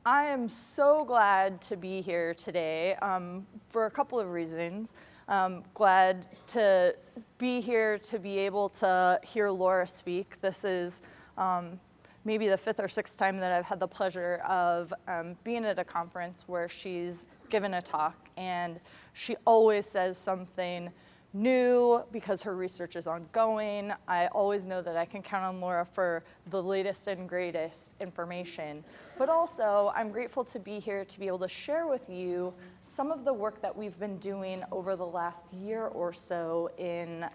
I am so glad to be here today for a couple of reasons. Glad to be here to be able to hear Laura speak. This is maybe the fifth or sixth time that I've had the pleasure of being at a conference where she's given a talk, and she always says something new because her research is ongoing. I always know that I can count on Laura for the latest and greatest information. But also, I'm grateful to be here to be able to share with you some of the work that we've been doing over the last year or so in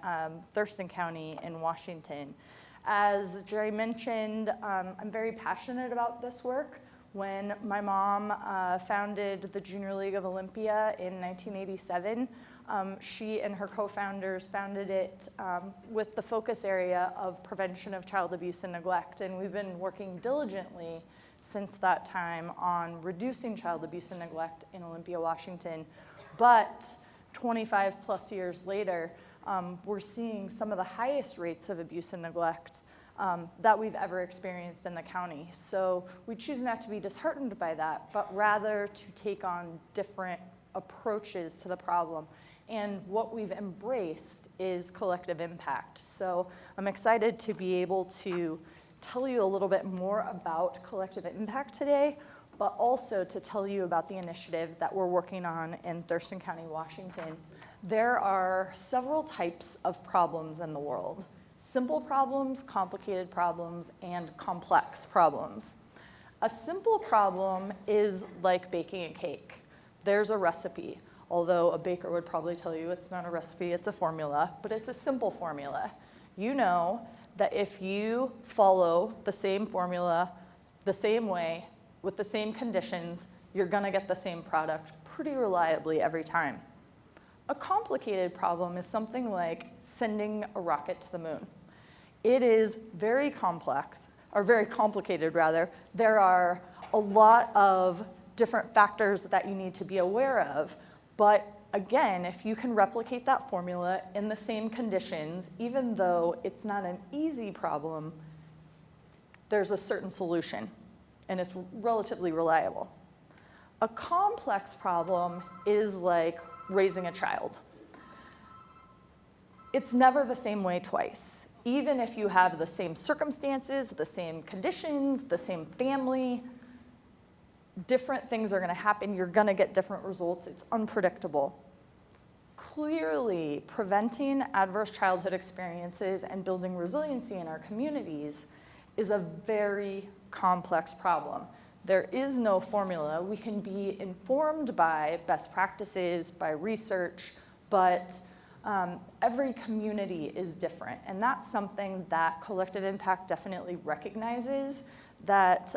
Thurston County in Washington. As Jerry mentioned, I'm very passionate about this work. When my mom founded the Junior League of Olympia in 1987, she and her co-founders founded it with the focus area of prevention of child abuse and neglect. And we've been working diligently since that time on reducing child abuse and neglect in Olympia, Washington. But 25 plus years later, we're seeing some of the highest rates of abuse and neglect that we've ever experienced in the county. So we choose not to be disheartened by that, but rather to take on different approaches to the problem. And what we've embraced is collective impact. So I'm excited to be able to tell you a little bit more about collective impact today, but also to tell you about the initiative that we're working on in Thurston County, Washington. There are several types of problems in the world: simple problems, complicated problems, and complex problems. A simple problem is like baking a cake. There's a recipe. Although a baker would probably tell you it's not a recipe, it's a formula, but it's a simple formula. You know that if you follow the same formula, the same way, with the same conditions, you're gonna get the same product pretty reliably every time. A complicated problem is something like sending a rocket to the moon. It is very complex, or very complicated rather. There are a lot of different factors that you need to be aware of. But again, if you can replicate that formula in the same conditions, even though it's not an easy problem, there's a certain solution, and it's relatively reliable. A complex problem is like raising a child. It's never the same way twice. Even if you have the same circumstances, the same conditions, the same family, different things are going to happen. You're going to get different results. It's unpredictable. Clearly, preventing adverse childhood experiences and building resiliency in our communities is a very complex problem. There is no formula. We can be informed by best practices, by research, but every community is different. And that's something that collective impact definitely recognizes, that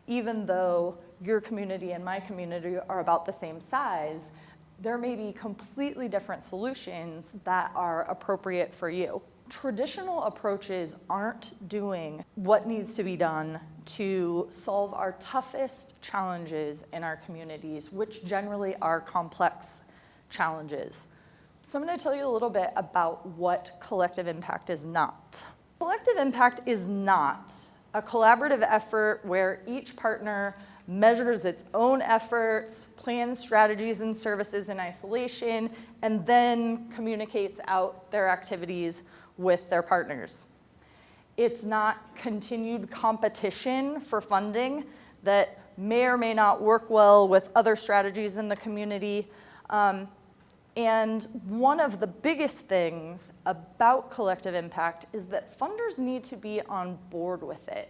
even though your community and my community are about the same size, there may be completely different solutions that are appropriate for you. Traditional approaches aren't doing what needs to be done to solve our toughest challenges in our communities, which generally are complex challenges. So I'm going to tell you a little bit about what collective impact is not. Collective impact is not a collaborative effort where each partner measures its own efforts, plans strategies and services in isolation, and then communicates out their activities with their partners. It's not continued competition for funding that may or may not work well with other strategies in the community. And one of the biggest things about collective impact is that funders need to be on board with it.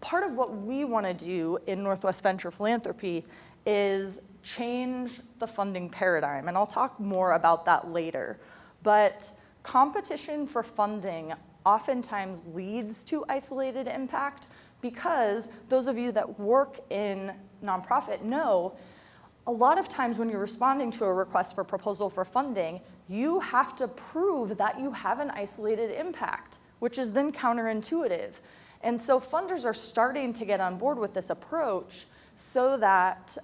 Part of what we want to do in Northwest Venture Philanthropy is change the funding paradigm, and I'll talk more about that later. But competition for funding oftentimes leads to isolated impact, because those of you that work in nonprofit know a lot of times when you're responding to a request for proposal for funding, you have to prove that you have an isolated impact, which is then counterintuitive. And so funders are starting to get on board with this approach so that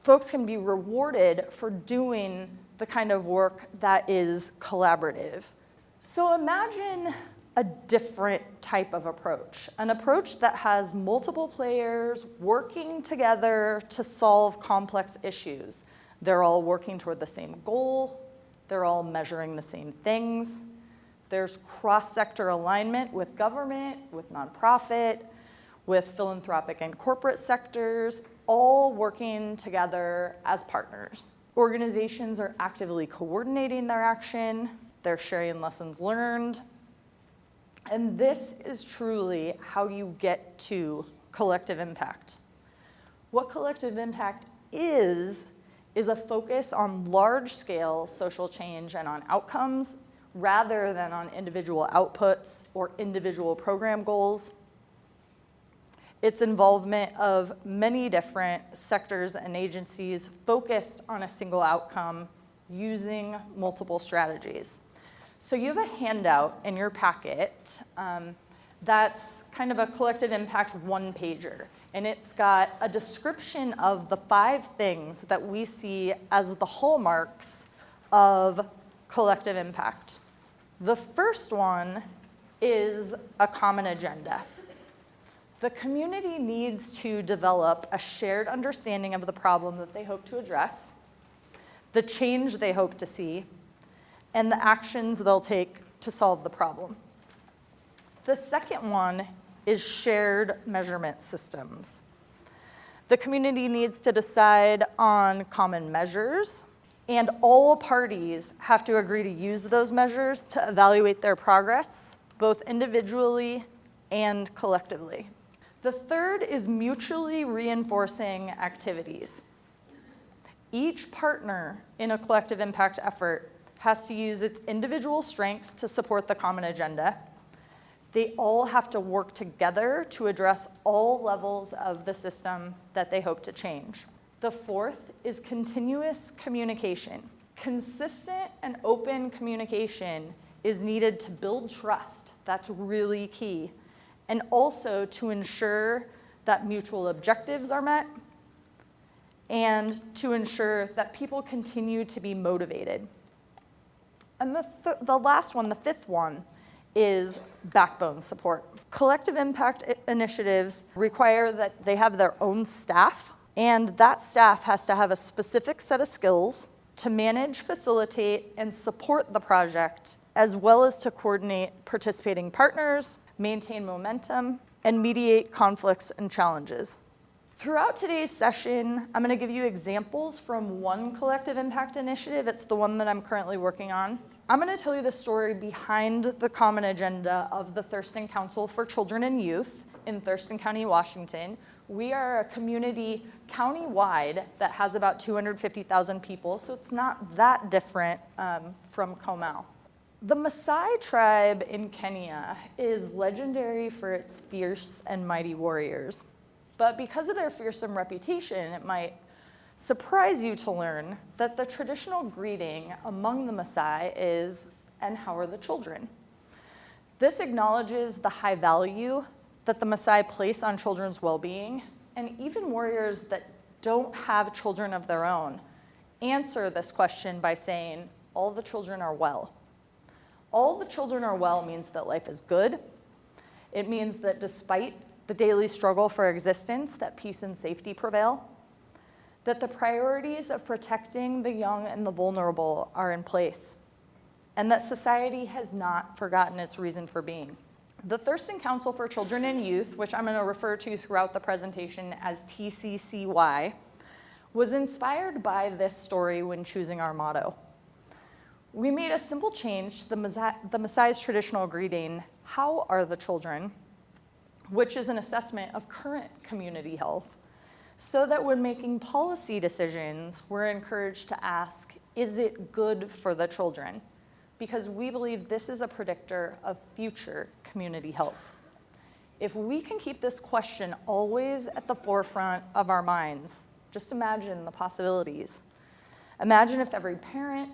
folks can be rewarded for doing the kind of work that is collaborative. So imagine a different type of approach, an approach that has multiple players working together to solve complex issues. They're all working toward the same goal. They're all measuring the same things. There's cross-sector alignment with government, with nonprofit, with philanthropic and corporate sectors, all working together as partners. Organizations are actively coordinating their action. They're sharing lessons learned. And this is truly how you get to collective impact. What collective impact is a focus on large-scale social change and on outcomes rather than on individual outputs or individual program goals. It's involvement of many different sectors and agencies focused on a single outcome using multiple strategies. So you have a handout in your packet that's kind of a collective impact one-pager. And it's got a description of the 5 things that we see as the hallmarks of collective impact. The first one is a common agenda. The community needs to develop a shared understanding of the problem that they hope to address, the change they hope to see, and the actions they'll take to solve the problem. The second one is shared measurement systems. The community needs to decide on common measures, and all parties have to agree to use those measures to evaluate their progress, both individually and collectively. The third is mutually reinforcing activities. Each partner in a collective impact effort has to use its individual strengths to support the common agenda. They all have to work together to address all levels of the system that they hope to change. The fourth is continuous communication. Consistent and open communication is needed to build trust. That's really key. And also to ensure that mutual objectives are met and to ensure that people continue to be motivated. And the last one, the fifth one, is backbone support. Collective impact initiatives require that they have their own staff, and that staff has to have a specific set of skills to manage, facilitate, and support the project, as well as to coordinate participating partners, maintain momentum, and mediate conflicts and challenges. Throughout today's session, I'm going to give you examples from one collective impact initiative. It's the one that I'm currently working on. I'm going to tell you the story behind the common agenda of the Thurston Council for Children and Youth in Thurston County, Washington. We are a community county-wide that has about 250,000 people, so it's not that different from Comal. The Maasai tribe in Kenya is legendary for its fierce and mighty warriors. But because of their fearsome reputation, it might surprise you to learn that the traditional greeting among the Maasai is, "And how are the children?" This acknowledges the high value that the Maasai place on children's well-being, and even warriors that don't have children of their own answer this question by saying, "All the children are well." All the children are well means that life is good. It means that despite the daily struggle for existence, that peace and safety prevail, that the priorities of protecting the young and the vulnerable are in place, and that society has not forgotten its reason for being. The Thurston Council for Children and Youth, which I'm going to refer to throughout the presentation as TCCY, was inspired by this story when choosing our motto. We made a simple change to the Maasai's traditional greeting, "How are the children?" which is an assessment of current community health, so that when making policy decisions, we're encouraged to ask, is it good for the children? Because we believe this is a predictor of future community health. If we can keep this question always at the forefront of our minds, just imagine the possibilities. Imagine if every parent,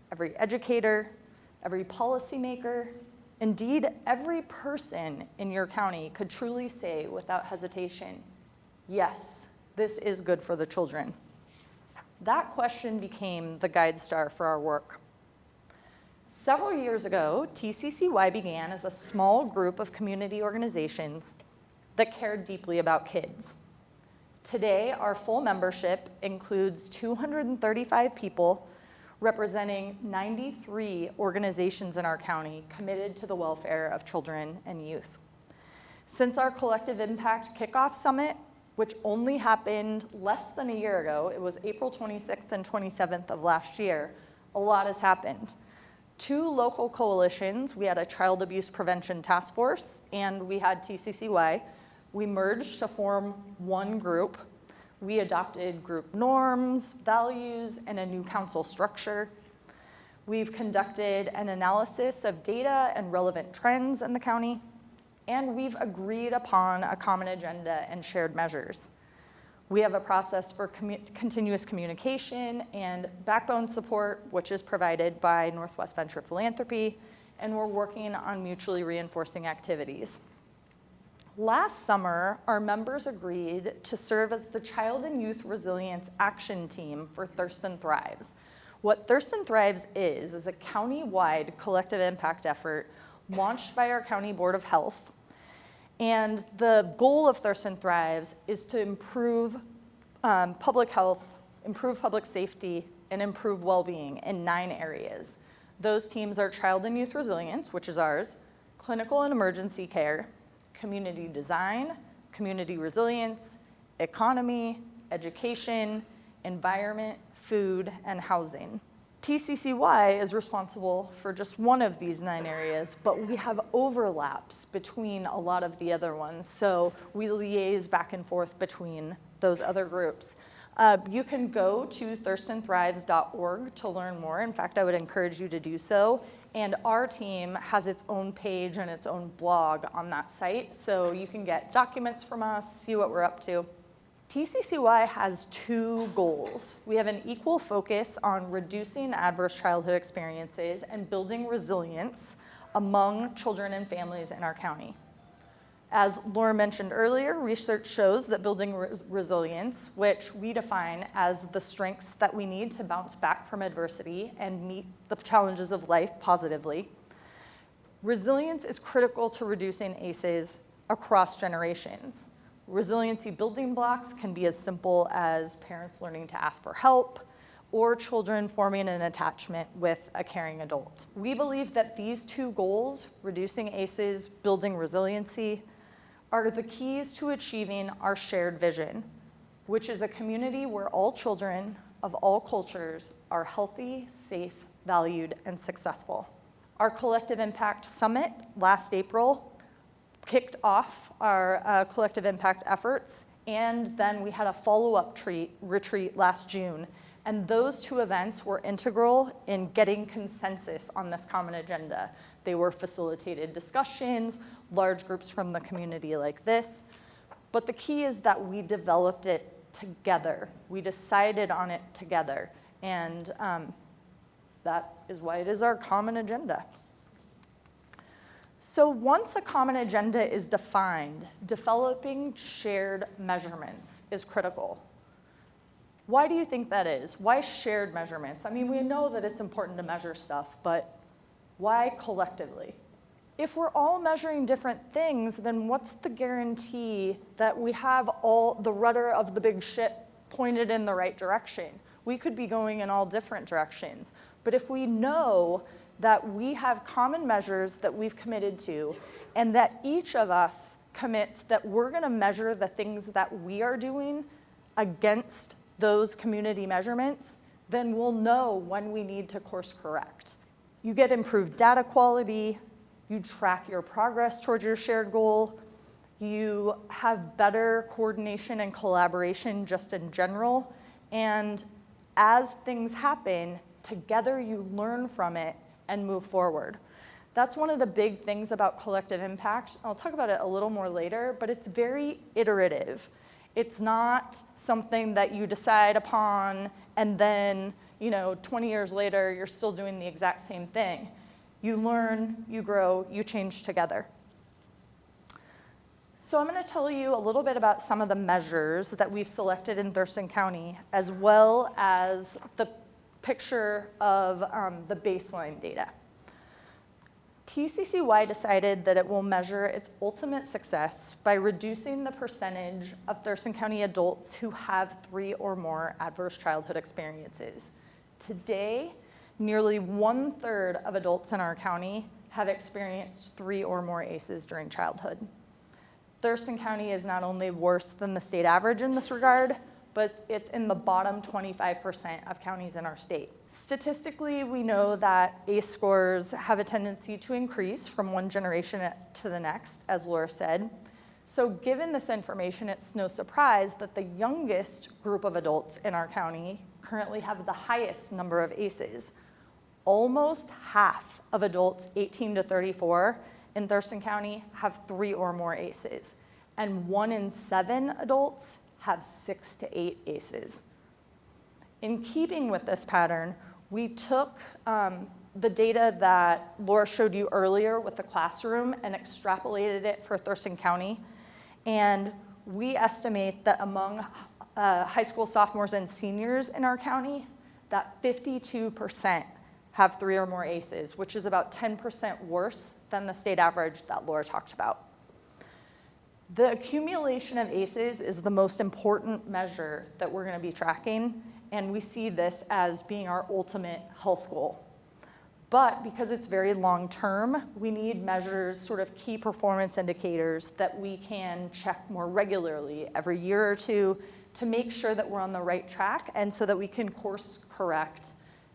every educator, every policymaker, indeed, every person in your county could truly say without hesitation, yes, this is good for the children. That question became the guide star for our work. Several years ago, TCCY began as a small group of community organizations that cared deeply about kids. Today, our full membership includes 235 people representing 93 organizations in our county committed to the welfare of children and youth. Since our Collective Impact Kickoff Summit, which only happened less than a year ago, it was April 26th and 27th of last year, a lot has happened. 2 local coalitions, we had a Child Abuse Prevention Task Force, and we had TCCY. We merged to form one group. We adopted group norms, values, and a new council structure. We've conducted an analysis of data and relevant trends in the county, and we've agreed upon a common agenda and shared measures. We have a process for continuous communication and backbone support, which is provided by Northwest Venture Philanthropy, and we're working on mutually reinforcing activities. Last summer, our members agreed to serve as the Child and Youth Resilience Action Team for Thurston Thrives. What Thurston Thrives is a county-wide collective impact effort launched by our County Board of Health. And the goal of Thurston Thrives is to improve public health, improve public safety, and improve well-being in 9 areas. Those teams are Child and Youth Resilience, which is ours, Clinical and Emergency Care, Community Design, Community Resilience, Economy, Education, Environment, Food, and Housing. TCCY is responsible for just one of these 9 areas, but we have overlaps between a lot of the other ones, so we liaise back and forth between those other groups. You can go to thurstonthrives.org to learn more. In fact, I would encourage you to do so. And our team has its own page and its own blog on that site, so you can get documents from us, see what we're up to. TCCY has 2 goals. We have an equal focus on reducing adverse childhood experiences and building resilience among children and families in our county. As Laura mentioned earlier, research shows that building resilience, which we define as the strengths that we need to bounce back from adversity and meet the challenges of life positively, resilience is critical to reducing ACEs across generations. Resiliency building blocks can be as simple as parents learning to ask for help or children forming an attachment with a caring adult. We believe that these 2 goals, reducing ACEs, building resiliency, are the keys to achieving our shared vision, which is a community where all children of all cultures are healthy, safe, valued, and successful. Our Collective Impact Summit last April kicked off our collective impact efforts, and then we had a follow-up retreat last June. And those 2 events were integral in getting consensus on this common agenda. They were facilitated discussions, large groups from the community like this. But the key is that we developed it together. We decided on it together. And that is why it is our common agenda. So once a common agenda is defined, developing shared measurements is critical. Why do you think that is? Why shared measurements? I mean, we know that it's important to measure stuff, but why collectively? If we're all measuring different things, then what's the guarantee that we have all the rudder of the big ship pointed in the right direction? We could be going in all different directions. But if we know that we have common measures that we've committed to, and that each of us commits that we're gonna measure the things that we are doing against those community measurements, then we'll know when we need to course correct. You get improved data quality, you track your progress towards your shared goal, you have better coordination and collaboration just in general, and as things happen, together you learn from it and move forward. That's one of the big things about collective impact. I'll talk about it a little more later, but it's very iterative. It's not something that you decide upon and then, 20 years later, you're still doing the exact same thing. You learn, you grow, you change together. So I'm going to tell you a little bit about some of the measures that we've selected in Thurston County, as well as the picture of the baseline data. TCCY decided that it will measure its ultimate success by reducing the percentage of Thurston County adults who have 3 or more adverse childhood experiences. Today, nearly 1/3 of adults in our county have experienced 3 or more ACEs during childhood. Thurston County is not only worse than the state average in this regard, but it's in the bottom 25% of counties in our state. Statistically, we know that ACE scores have a tendency to increase from one generation to the next, as Laura said. So given this information, it's no surprise that the youngest group of adults in our county currently have the highest number of ACEs. Almost half of adults 18 to 34 in Thurston County have 3 or more ACEs, and 1 in 7 adults have 6 to 8 ACEs. In keeping with this pattern, we took the data that Laura showed you earlier with the classroom and extrapolated it for Thurston County. And we estimate that among high school sophomores and seniors in our county, that 52% have 3 or more ACEs, which is about 10% worse than the state average that Laura talked about. The accumulation of ACEs is the most important measure that we're going to be tracking, and we see this as being our ultimate health goal. But because it's very long-term, we need measures, sort of key performance indicators that we can check more regularly every year or two to make sure that we're on the right track and so that we can course correct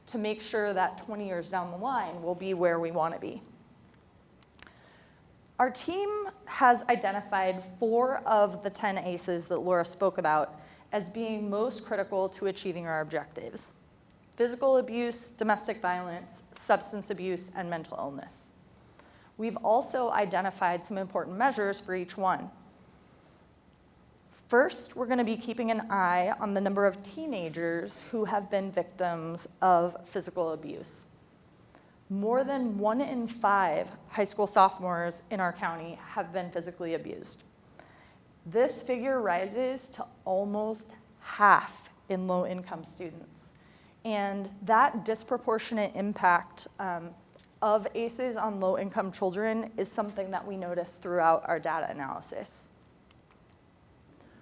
to make sure that 20 years down the line we'll be where we want to be. Our team has identified 4 of the 10 ACEs that Laura spoke about as being most critical to achieving our objectives: physical abuse, domestic violence, substance abuse, and mental illness. We've also identified some important measures for each one. First, we're going to be keeping an eye on the number of teenagers who have been victims of physical abuse. More than 1 in 5 high school sophomores in our county have been physically abused. This figure rises to almost half in low-income students. And that disproportionate impact of ACEs on low-income children is something that we notice throughout our data analysis.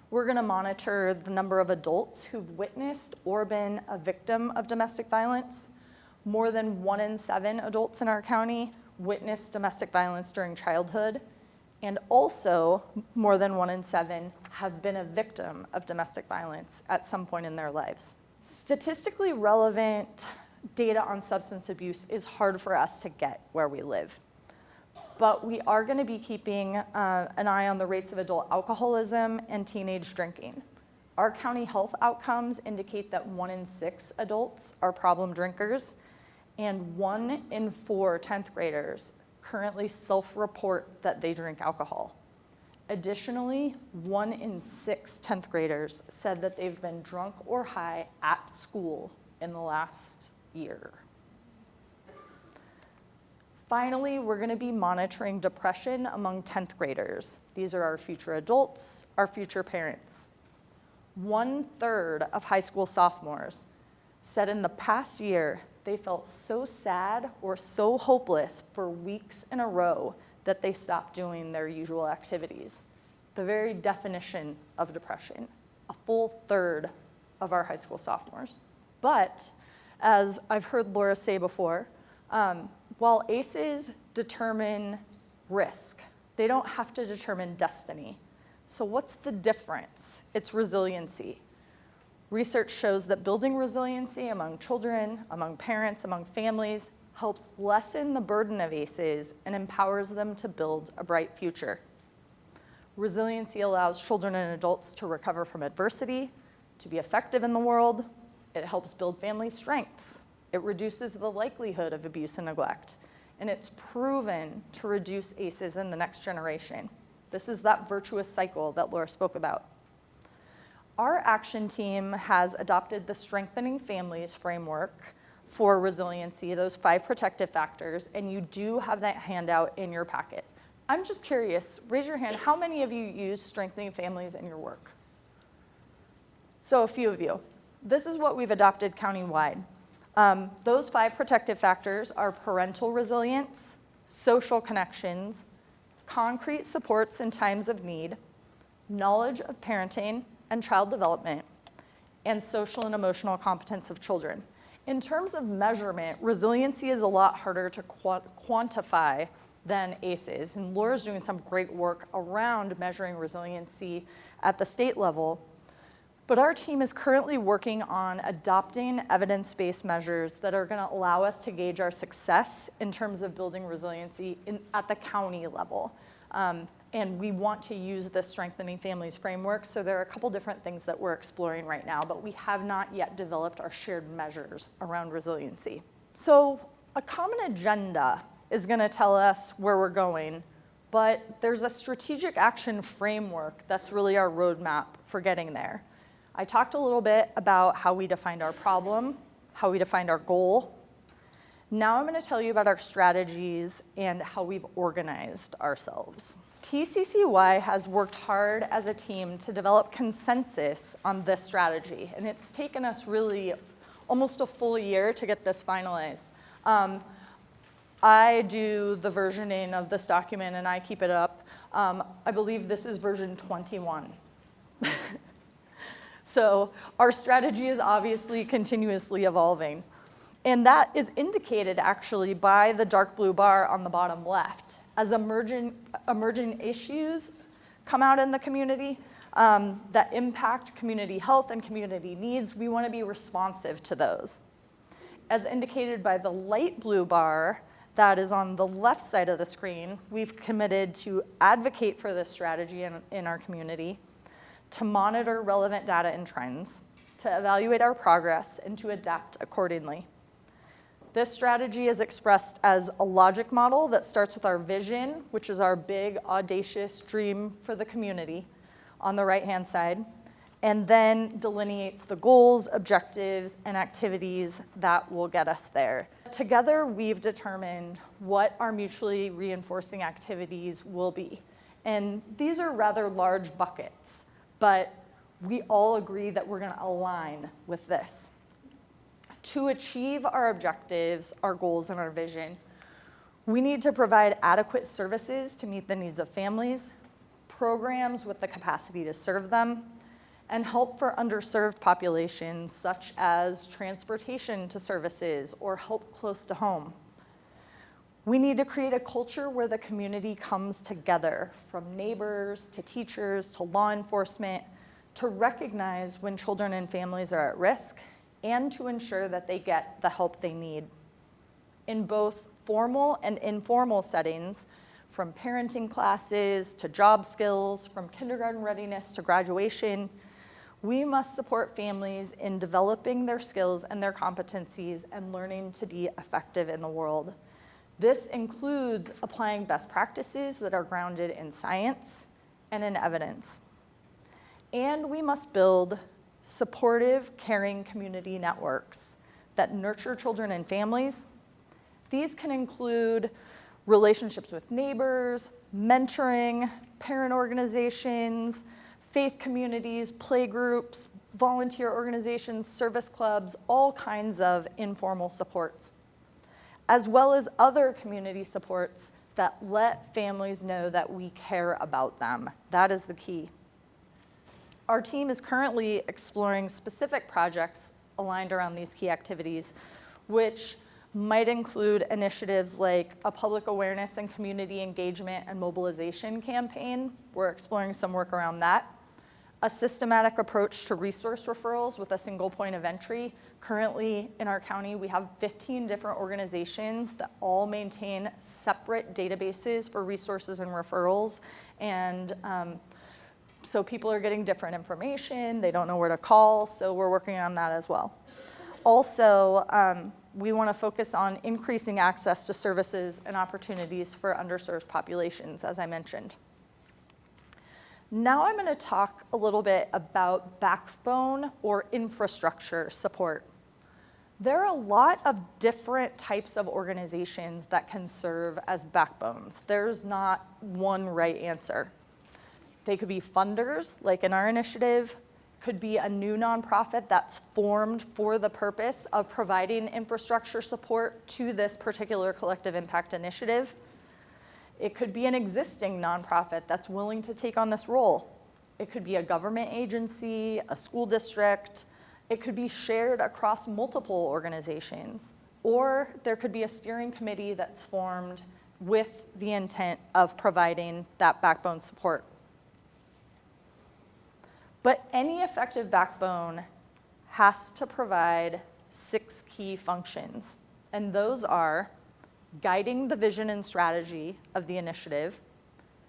We're going to monitor the number of adults who've witnessed or been a victim of domestic violence. More than 1 in 7 adults in our county witnessed domestic violence during childhood, and also more than 1 in 7 have been a victim of domestic violence at some point in their lives. Statistically relevant data on substance abuse is hard for us to get where we live, but we are going to be keeping an eye on the rates of adult alcoholism and teenage drinking. Our county health outcomes indicate that 1 in 6 adults are problem drinkers, and 1 in 4 10th graders currently self-report that they drink alcohol. Additionally, 1 in 6 10th graders said that they've been drunk or high at school in the last year. Finally, we're going to be monitoring depression among 10th graders. These are our future adults, our future parents. 1/3 of high school sophomores said in the past year they felt so sad or so hopeless for weeks in a row that they stopped doing their usual activities. The very definition of depression, a full third of our high school sophomores. But as I've heard Laura say before, while ACEs determine risk, they don't have to determine destiny. So what's the difference? It's resiliency. Research shows that building resiliency among children, among parents, among families helps lessen the burden of ACEs and empowers them to build a bright future. Resiliency allows children and adults to recover from adversity, to be effective in the world. It helps build family strengths. It reduces the likelihood of abuse and neglect. And it's proven to reduce ACEs in the next generation. This is that virtuous cycle that Laura spoke about. Our action team has adopted the Strengthening Families framework for resiliency, those 5 protective factors, and you do have that handout in your packets. I'm just curious, raise your hand, how many of you use Strengthening Families in your work? So a few of you. This is what we've adopted countywide. Those 5 protective factors are parental resilience, social connections, concrete supports in times of need, knowledge of parenting and child development, and social and emotional competence of children. In terms of measurement, resiliency is a lot harder to quantify than ACEs, and Laura's doing some great work around measuring resiliency at the state level. But our team is currently working on adopting evidence-based measures that are going to allow us to gauge our success in terms of building resiliency at the county level. And we want to use the Strengthening Families framework, so there are a couple different things that we're exploring right now, but we have not yet developed our shared measures around resiliency. So a common agenda is going to tell us where we're going, but there's a strategic action framework that's really our roadmap for getting there. I talked a little bit about how we defined our problem, how we defined our goal. Now I'm going to tell you about our strategies and how we've organized ourselves. TCCY has worked hard as a team to develop consensus on this strategy, and it's taken us really almost a full year to get this finalized. I do the versioning of this document and I keep it up. I believe this is version 21. So our strategy is obviously continuously evolving. And that is indicated actually by the dark blue bar on the bottom left. As emerging issues come out in the community that impact community health and community needs, we want to be responsive to those. As indicated by the light blue bar that is on the left side of the screen, we've committed to advocate for this strategy in our community, to monitor relevant data and trends, to evaluate our progress, and to adapt accordingly. This strategy is expressed as a logic model that starts with our vision, which is our big, audacious dream for the community on the right-hand side, and then delineates the goals, objectives, and activities that will get us there. Together, we've determined what our mutually reinforcing activities will be. And these are rather large buckets, but we all agree that we're going to align with this. To achieve our objectives, our goals, and our vision, we need to provide adequate services to meet the needs of families, programs with the capacity to serve them, and help for underserved populations such as transportation to services or help close to home. We need to create a culture where the community comes together, from neighbors to teachers to law enforcement, to recognize when children and families are at risk and to ensure that they get the help they need. In both formal and informal settings, from parenting classes to job skills, from kindergarten readiness to graduation, we must support families in developing their skills and their competencies and learning to be effective in the world. This includes applying best practices that are grounded in science and in evidence. And we must build supportive, caring community networks that nurture children and families. These can include relationships with neighbors, mentoring, parent organizations, faith communities, playgroups, volunteer organizations, service clubs, all kinds of informal supports, as well as other community supports that let families know that we care about them. That is the key. Our team is currently exploring specific projects aligned around these key activities, which might include initiatives like a public awareness and community engagement and mobilization campaign. We're exploring some work around that. A systematic approach to resource referrals with a single point of entry. Currently in our county, we have 15 different organizations that all maintain separate databases for resources and referrals. And so people are getting different information. They don't know where to call, so we're working on that as well. Also, we want to focus on increasing access to services and opportunities for underserved populations, as I mentioned. Now I'm going to talk a little bit about backbone or infrastructure support. There are a lot of different types of organizations that can serve as backbones. There's not one right answer. They could be funders, like in our initiative, could be a new nonprofit that's formed for the purpose of providing infrastructure support to this particular collective impact initiative. It could be an existing nonprofit that's willing to take on this role. It could be a government agency, a school district. It could be shared across multiple organizations. Or there could be a steering committee that's formed with the intent of providing that backbone support. But any effective backbone has to provide 6 key functions, and those are guiding the vision and strategy of the initiative,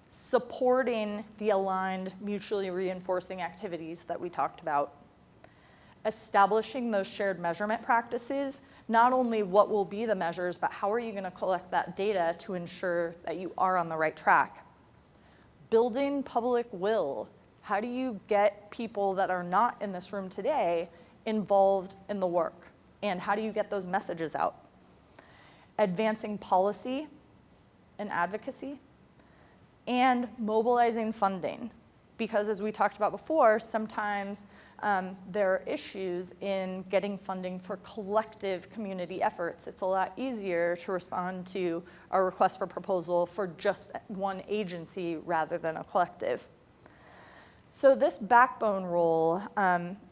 supporting the aligned, mutually reinforcing activities that we talked about, establishing those shared measurement practices, not only what will be the measures, but how are you going to collect that data to ensure that you are on the right track, building public will. How do you get people that are not in this room today involved in the work? And how do you get those messages out? Advancing policy and advocacy, and mobilizing funding. Because as we talked about before, sometimes there are issues in getting funding for collective community efforts. It's a lot easier to respond to a request for proposal for just one agency rather than a collective. So this backbone role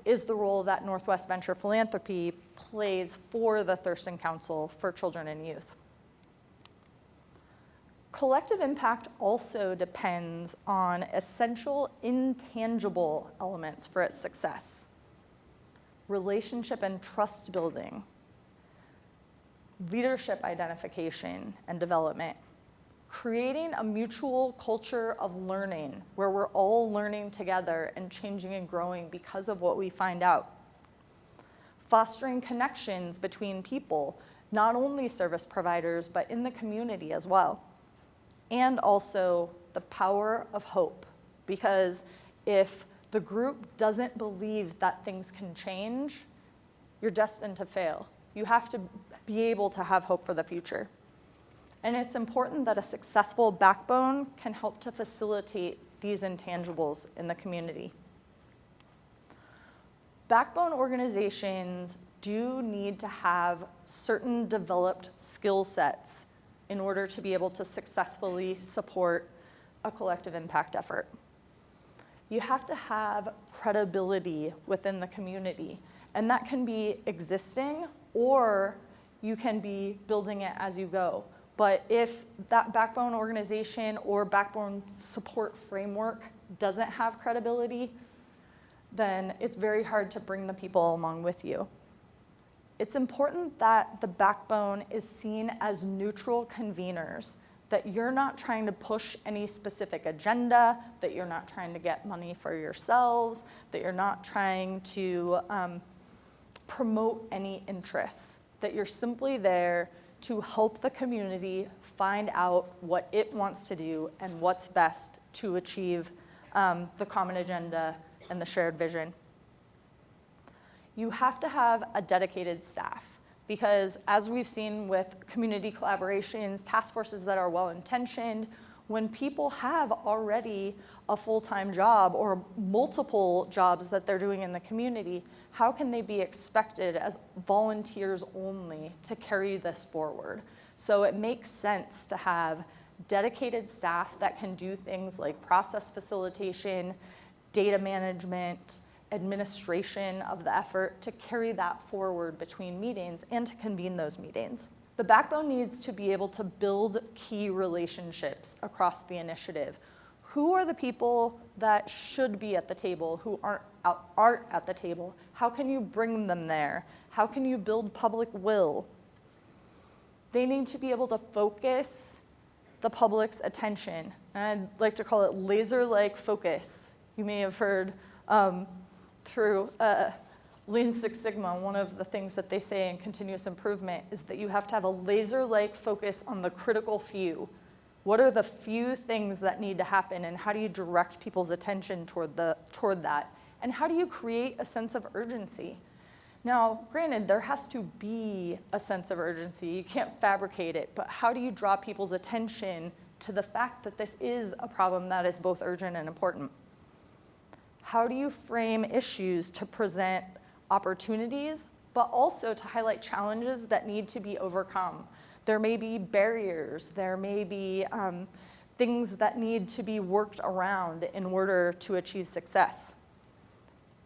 is the role that Northwest Venture Philanthropy plays for the Thurston Council for Children and Youth. Collective impact also depends on essential intangible elements for its success: relationship and trust building, leadership identification and development, creating a mutual culture of learning where we're all learning together and changing and growing because of what we find out. Fostering connections between people, not only service providers, but in the community as well. And also the power of hope, because if the group doesn't believe that things can change, you're destined to fail. You have to be able to have hope for the future. And it's important that a successful backbone can help to facilitate these intangibles in the community. Backbone organizations do need to have certain developed skill sets in order to be able to successfully support a collective impact effort. You have to have credibility within the community, and that can be existing, or you can be building it as you go. But if that backbone organization or backbone support framework doesn't have credibility, then it's very hard to bring the people along with you. It's important that the backbone is seen as neutral conveners, that you're not trying to push any specific agenda, that you're not trying to get money for yourselves, that you're not trying to promote any interests, that you're simply there to help the community find out what it wants to do and what's best to achieve the common agenda and the shared vision. You have to have a dedicated staff, because as we've seen with community collaborations, task forces that are well-intentioned, when people have already a full-time job or multiple jobs that they're doing in the community, how can they be expected as volunteers only to carry this forward? So it makes sense to have dedicated staff that can do things like process facilitation, data management, administration of the effort, to carry that forward between meetings and to convene those meetings. The backbone needs to be able to build key relationships across the initiative. Who are the people that should be at the table who aren't at the table? How can you bring them there? How can you build public will? They need to be able to focus the public's attention. And I'd like to call it laser-like focus. You may have heard through Lean Six Sigma, one of the things that they say in continuous improvement is that you have to have a laser-like focus on the critical few. What are the few things that need to happen, and how do you direct people's attention toward that? And how do you create a sense of urgency? Now, granted, there has to be a sense of urgency. You can't fabricate it, but how do you draw people's attention to the fact that this is a problem that is both urgent and important? How do you frame issues to present opportunities, but also to highlight challenges that need to be overcome? There may be barriers, there may be things that need to be worked around in order to achieve success.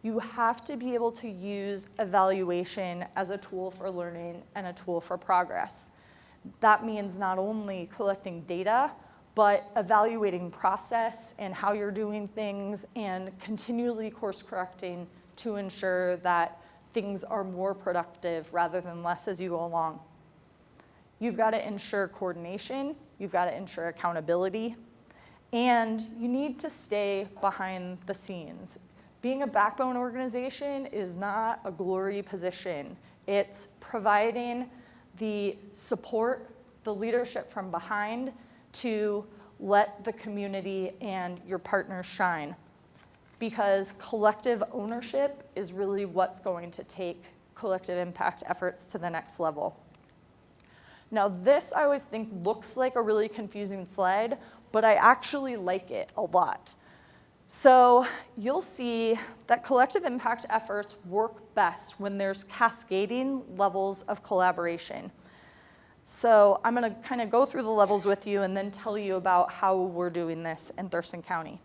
You have to be able to use evaluation as a tool for learning and a tool for progress. That means not only collecting data, but evaluating process and how you're doing things and continually course correcting to ensure that things are more productive rather than less as you go along. You've got to ensure coordination, you've got to ensure accountability, and you need to stay behind the scenes. Being a backbone organization is not a glory position. It's providing the support, the leadership from behind to let the community and your partners shine. Because collective ownership is really what's going to take collective impact efforts to the next level. Now this, I always think, looks like a really confusing slide, but I actually like it a lot. So you'll see that collective impact efforts work best when there's cascading levels of collaboration. So I'm going to kind of go through the levels with you and then tell you about how we're doing this in Thurston County.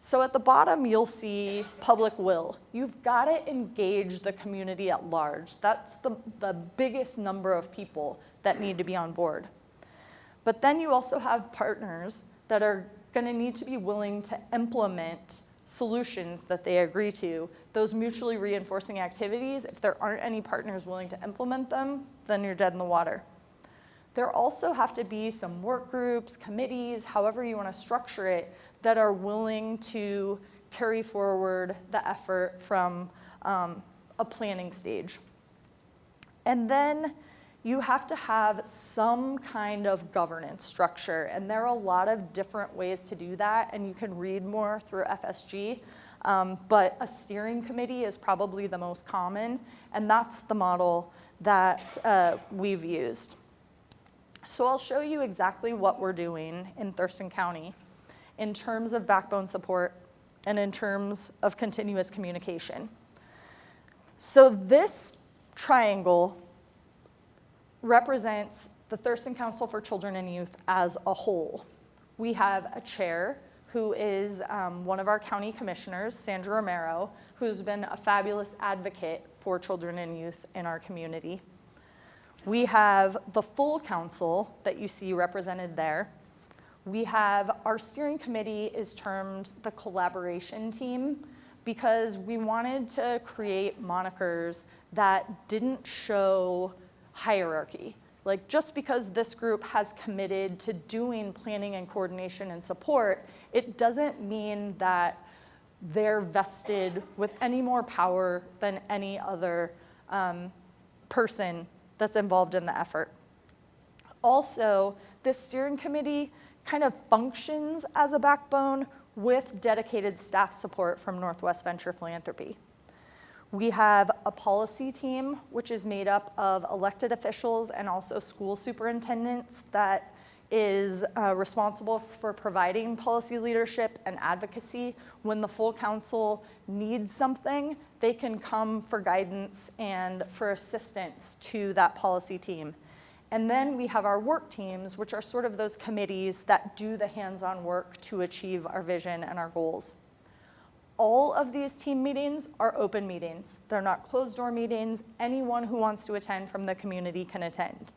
So at the bottom, you'll see public will. You've got to engage the community at large. That's the biggest number of people that need to be on board. But then you also have partners that are going to need to be willing to implement solutions that they agree to. Those mutually reinforcing activities, if there aren't any partners willing to implement them, then you're dead in the water. There also have to be some work groups, committees, however you want to structure it, that are willing to carry forward the effort from a planning stage. And then you have to have some kind of governance structure, and there are a lot of different ways to do that, and you can read more through FSG, but a steering committee is probably the most common, and that's the model that we've used. So I'll show you exactly what we're doing in Thurston County in terms of backbone support and in terms of continuous communication. So this triangle represents the Thurston Council for Children and Youth as a whole. We have a chair who is one of our county commissioners, Sandra Romero, who's been a fabulous advocate for children and youth in our community. We have the full council that you see represented there. We have our steering committee is termed the collaboration team because we wanted to create monikers that didn't show hierarchy. Like just because this group has committed to doing planning and coordination and support, it doesn't mean that they're vested with any more power than any other person that's involved in the effort. Also, this steering committee kind of functions as a backbone with dedicated staff support from Northwest Venture Philanthropy. We have a policy team, which is made up of elected officials and also school superintendents that is responsible for providing policy leadership and advocacy. When the full council needs something, they can come for guidance and for assistance to that policy team. And then we have our work teams, which are sort of those committees that do the hands-on work to achieve our vision and our goals. All of these team meetings are open meetings. They're not closed-door meetings. Anyone who wants to attend from the community can attend.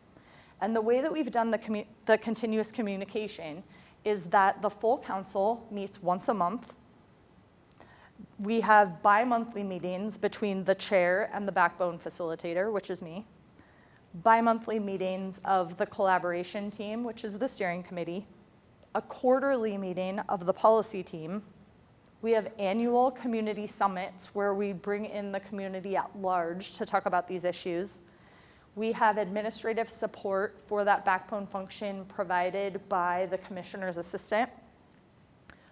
And the way that we've done the continuous communication is that the full council meets once a month. We have bi-monthly meetings between the chair and the backbone facilitator, which is me. Bi-monthly meetings of the collaboration team, which is the steering committee. A quarterly meeting of the policy team. We have annual community summits where we bring in the community at large to talk about these issues. We have administrative support for that backbone function provided by the commissioner's assistant.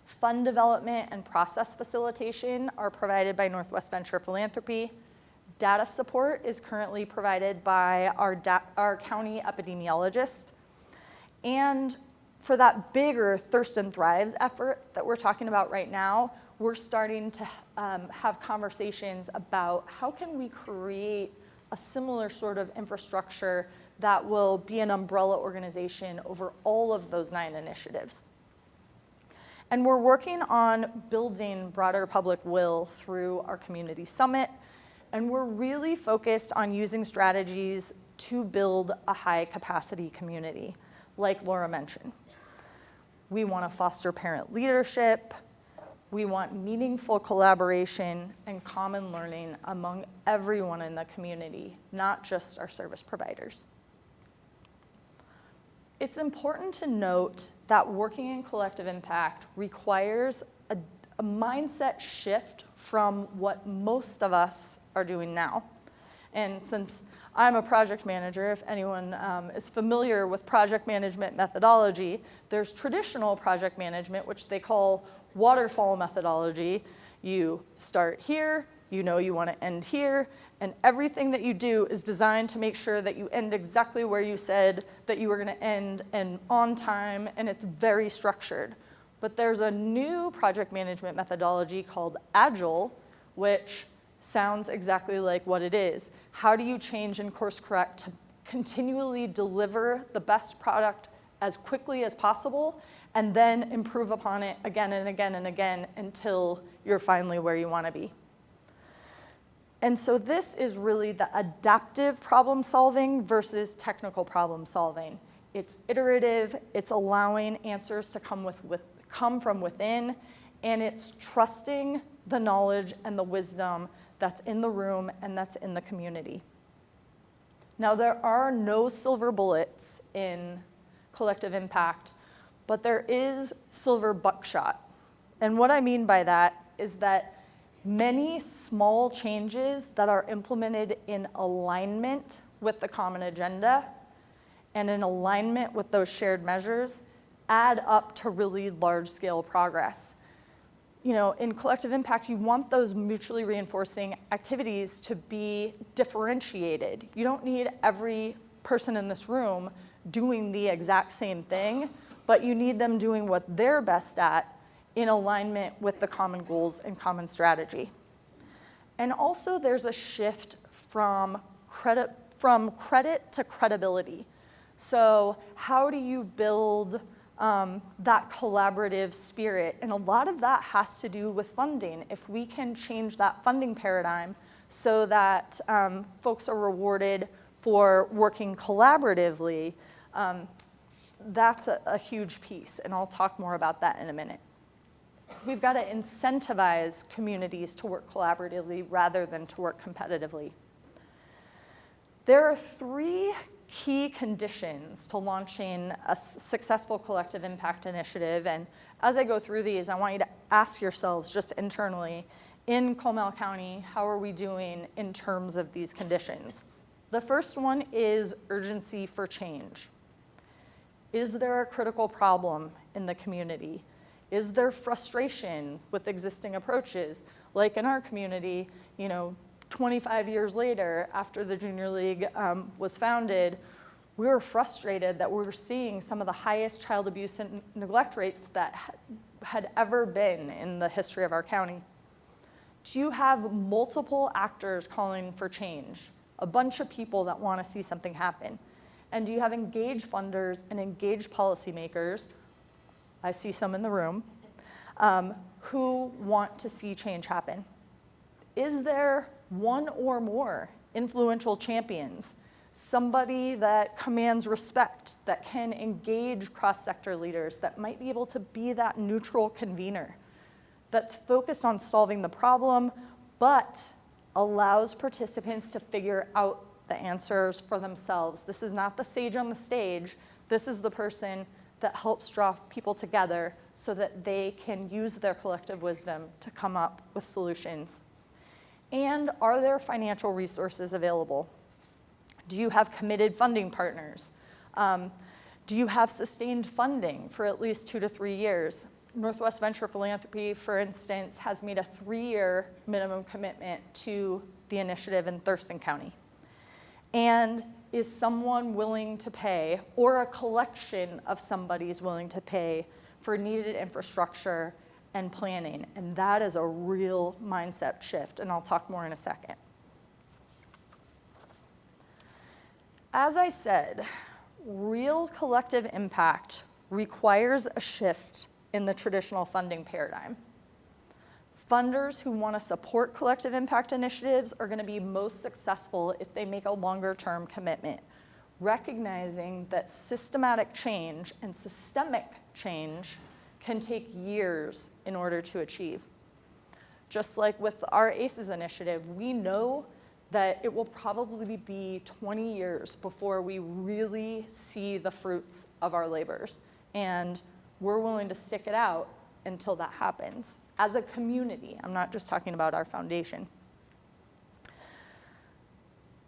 Fund development and process facilitation are provided by Northwest Venture Philanthropy. Data support is currently provided by our county epidemiologist. And for that bigger Thurston Thrives effort that we're talking about right now, we're starting to have conversations about how can we create a similar sort of infrastructure that will be an umbrella organization over all of those 9 initiatives. And we're working on building broader public will through our community summit, and we're really focused on using strategies to build a high capacity community, like Laura mentioned. We want to foster parent leadership. We want meaningful collaboration and common learning among everyone in the community, not just our service providers. It's important to note that working in collective impact requires a mindset shift from what most of us are doing now. And since I'm a project manager, if anyone is familiar with project management methodology, there's traditional project management, which they call waterfall methodology. You start here, you know you want to end here, and everything that you do is designed to make sure that you end exactly where you said that you were going to end and on time, and it's very structured. But there's a new project management methodology called Agile, which sounds exactly like what it is. How do you change and course correct to continually deliver the best product as quickly as possible and then improve upon it again and again and again until you're finally where you want to be? And so this is really the adaptive problem solving versus technical problem solving. It's iterative, it's allowing answers to come from within, and it's trusting the knowledge and the wisdom that's in the room and that's in the community. Now, there are no silver bullets in collective impact, but there is silver buckshot. And what I mean by that is that many small changes that are implemented in alignment with the common agenda and in alignment with those shared measures add up to really large-scale progress. You know, in collective impact, you want those mutually reinforcing activities to be differentiated. You don't need every person in this room doing the exact same thing, but you need them doing what they're best at in alignment with the common goals and common strategy. And also there's a shift from credit to credibility. So how do you build that collaborative spirit? And a lot of that has to do with funding. If we can change that funding paradigm so that folks are rewarded for working collaboratively, that's a huge piece, and I'll talk more about that in a minute. We've got to incentivize communities to work collaboratively rather than to work competitively. There are 3 key conditions to launching a successful collective impact initiative, and as I go through these, I want you to ask yourselves just internally, in Comal County, how are we doing in terms of these conditions? The first one is urgency for change. Is there a critical problem in the community? Is there frustration with existing approaches? Like in our community, 25 years later, after the Junior League was founded, we were frustrated that we were seeing some of the highest child abuse and neglect rates that had ever been in the history of our county. Do you have multiple actors calling for change? A bunch of people that want to see something happen? And do you have engaged funders and engaged policymakers, I see some in the room, who want to see change happen? Is there one or more influential champions, somebody that commands respect, that can engage cross-sector leaders, that might be able to be that neutral convener, that's focused on solving the problem, but allows participants to figure out the answers for themselves? This is not the sage on the stage. This is the person that helps draw people together so that they can use their collective wisdom to come up with solutions. And are there financial resources available? Do you have committed funding partners? Do you have sustained funding for at least 2 to 3 years? Northwest Venture Philanthropy, for instance, has made a 3-year minimum commitment to the initiative in Thurston County. And is someone willing to pay, or a collection of somebody's willing to pay for needed infrastructure and planning? And that is a real mindset shift, and I'll talk more in a second. As I said, real collective impact requires a shift in the traditional funding paradigm. Funders who want to support collective impact initiatives are going to be most successful if they make a longer-term commitment, recognizing that systematic change and systemic change can take years in order to achieve. Just like with our ACES initiative, we know that it will probably be 20 years before we really see the fruits of our labors. And we're willing to stick it out until that happens. As a community, I'm not just talking about our foundation.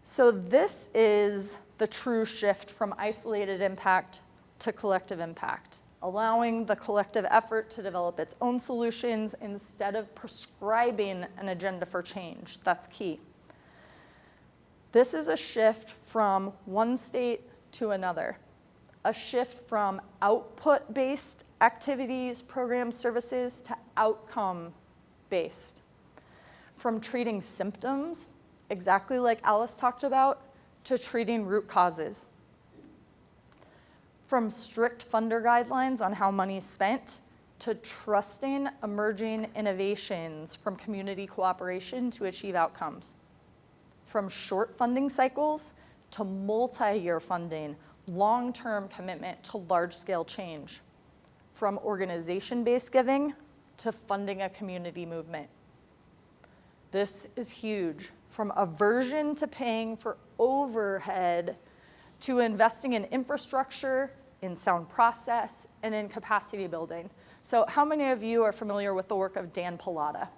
So this is the true shift from isolated impact to collective impact, allowing the collective effort to develop its own solutions instead of prescribing an agenda for change. That's key. This is a shift from one state to another, a shift from output-based activities, programs, services to outcome-based, from treating symptoms, exactly like Alice talked about, to treating root causes, from strict funder guidelines on how money is spent to trusting emerging innovations from community cooperation to achieve outcomes, from short funding cycles to multi-year funding, long-term commitment to large-scale change, from organization-based giving to funding a community movement. This is huge, from aversion to paying for overhead to investing in infrastructure, in sound process, and in capacity building. So how many of you are familiar with the work of Dan Pallotta?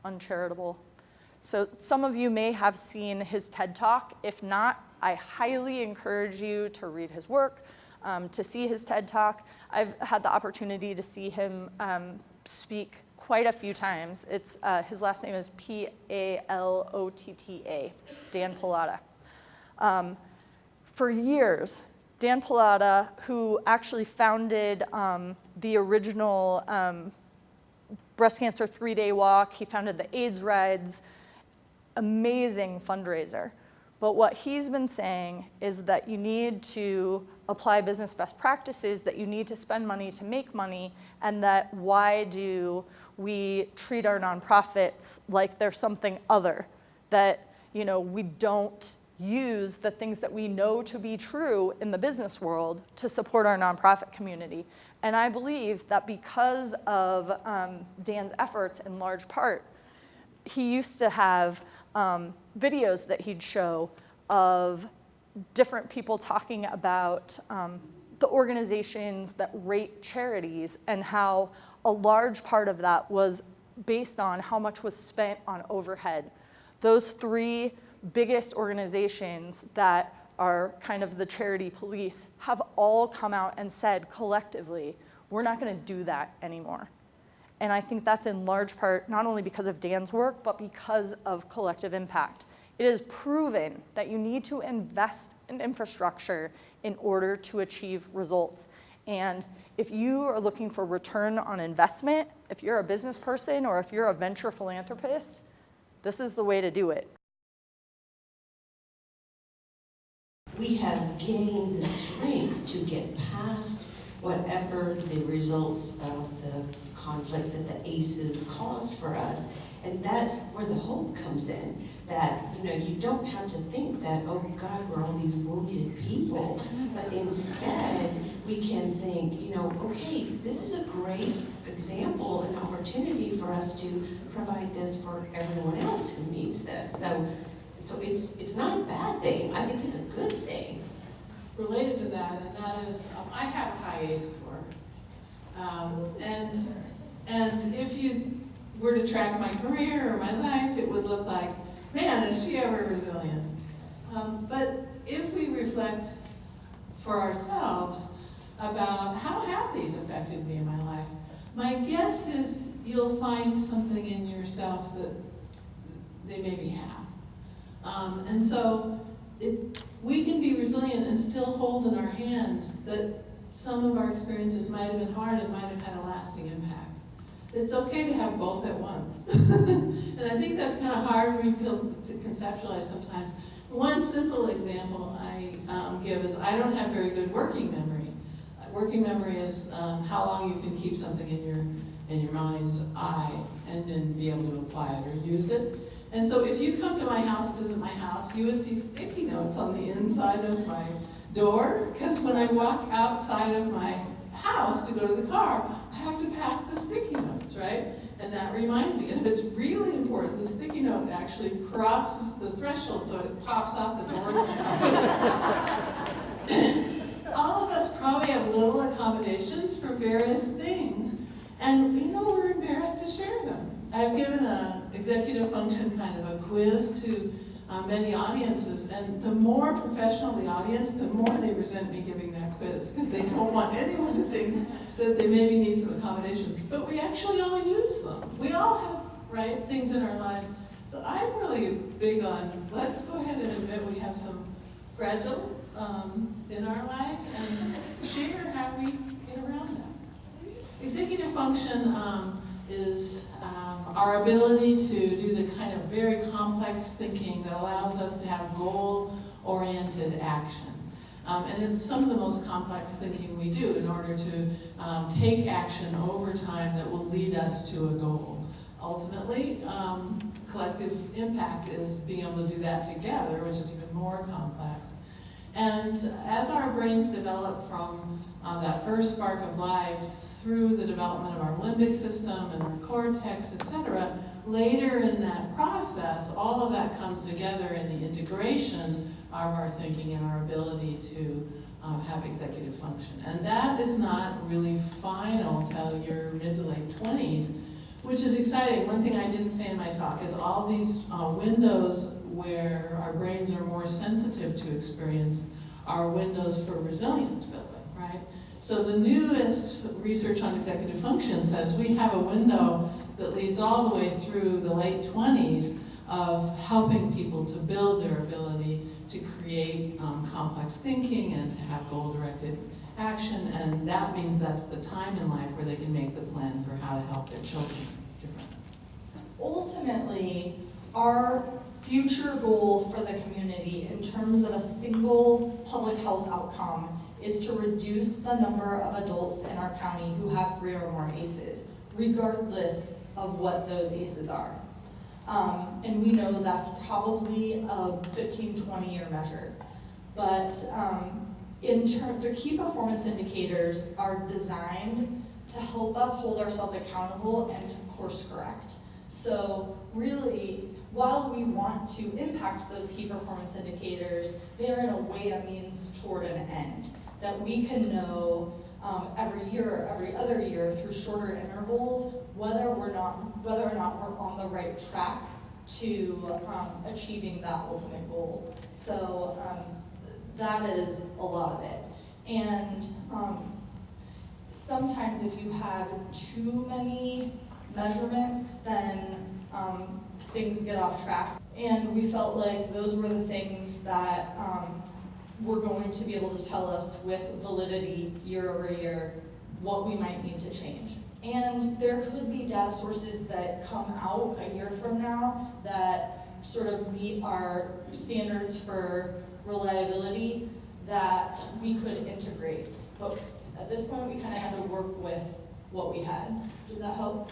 Uncharitable. So some of you may have seen his TED Talk. If not, I highly encourage you to read his work, to see his TED Talk. I've had the opportunity to see him speak quite a few times. It's, his last name is P-A-L-O-T-T-A, Dan Pallotta. For years, Dan Pallotta, who actually founded the original breast cancer 3-day walk, he founded the AIDS rides, amazing fundraiser. But what he's been saying is that you need to apply business best practices, that you need to spend money to make money, and that why do we treat our nonprofits like they're something other, that we don't use the things that we know to be true in the business world to support our nonprofit community. And I believe that because of Dan's efforts in large part, he used to have videos that he'd show of different people talking about the organizations that rate charities and how a large part of that was based on how much was spent on overhead. Those three biggest organizations that are kind of the charity police have all come out and said collectively, we're not going to do that anymore. And I think that's in large part not only because of Dan's work, but because of collective impact. It is proven that you need to invest in infrastructure in order to achieve results. And if you are looking for return on investment, if you're a business person or if you're a venture philanthropist, this is the way to do it. We have gained the strength to get past whatever the results of the conflict that the ACEs caused for us. And that's where the hope comes in, that you don't have to think that, oh God, we're all these wounded people, but instead we can think, okay, this is a great example, an opportunity for us to provide this for everyone else who needs this. So it's not a bad thing. I think it's a good thing. Related to that, and that is, I have a high ACE score. And if you were to track my career or my life, it would look like, man, is she ever resilient? But if we reflect for ourselves about how have these affected me in my life, my guess is you'll find something in yourself that they maybe have. And so we can be resilient and still hold in our hands that some of our experiences might have been hard and might have had a lasting impact. It's okay to have both at once. And I think that's kind of hard for people to conceptualize sometimes. One simple example I give is I don't have very good working memory. Working memory is how long you can keep something in your mind's eye and then be able to apply it or use it. And so if you come to my house, visit my house, you would see sticky notes on the inside of my door, because when I walk outside of my house to go to the car, I have to pass the sticky notes, right? And that reminds me, and if it's really important, the sticky note actually crosses the threshold so it pops off the door. All of us probably have little accommodations for various things, and we're embarrassed to share them. I've given an executive function kind of a quiz to many audiences, and the more professional the audience, the more they resent me giving that quiz, because they don't want anyone to think that they maybe need some accommodations. But we actually all use them. We all have, right, things in our lives. So I'm really big on, let's go ahead and admit we have some fragile in our life and share how we get around that. Executive function is our ability to do the kind of very complex thinking that allows us to have goal-oriented action. And it's some of the most complex thinking we do in order to take action over time that will lead us to a goal. Ultimately, collective impact is being able to do that together, which is even more complex. And as our brains develop from that first spark of life through the development of our limbic system and our cortex, etc., later in that process, all of that comes together in the integration of our thinking and our ability to have executive function. And that is not really final till your mid to late 20s, which is exciting. One thing I didn't say in my talk is all these windows where our brains are more sensitive to experience are windows for resilience building, right? So the newest research on executive function says we have a window that leads all the way through the late 20s of helping people to build their ability to create complex thinking and to have goal-directed action, and that means that's the time in life where they can make the plan for how to help their children differently. Ultimately, our future goal for the community in terms of a single public health outcome is to reduce the number of adults in our county who have 3 or more ACEs, regardless of what those ACEs are. And we know that's probably a 15, 20-year measure. But the key performance indicators are designed to help us hold ourselves accountable and to course correct. So really, while we want to impact those key performance indicators, they are in a way a means toward an end, that we can know every year or every other year through shorter intervals whether or not we're on the right track to achieving that ultimate goal. So that is a lot of it. And sometimes if you have too many measurements, then things get off track. And we felt like those were the things that were going to be able to tell us with validity year over year what we might need to change. And there could be data sources that come out a year from now that sort of meet our standards for reliability that we could integrate. But at this point, we kind of had to work with what we had. Does that help?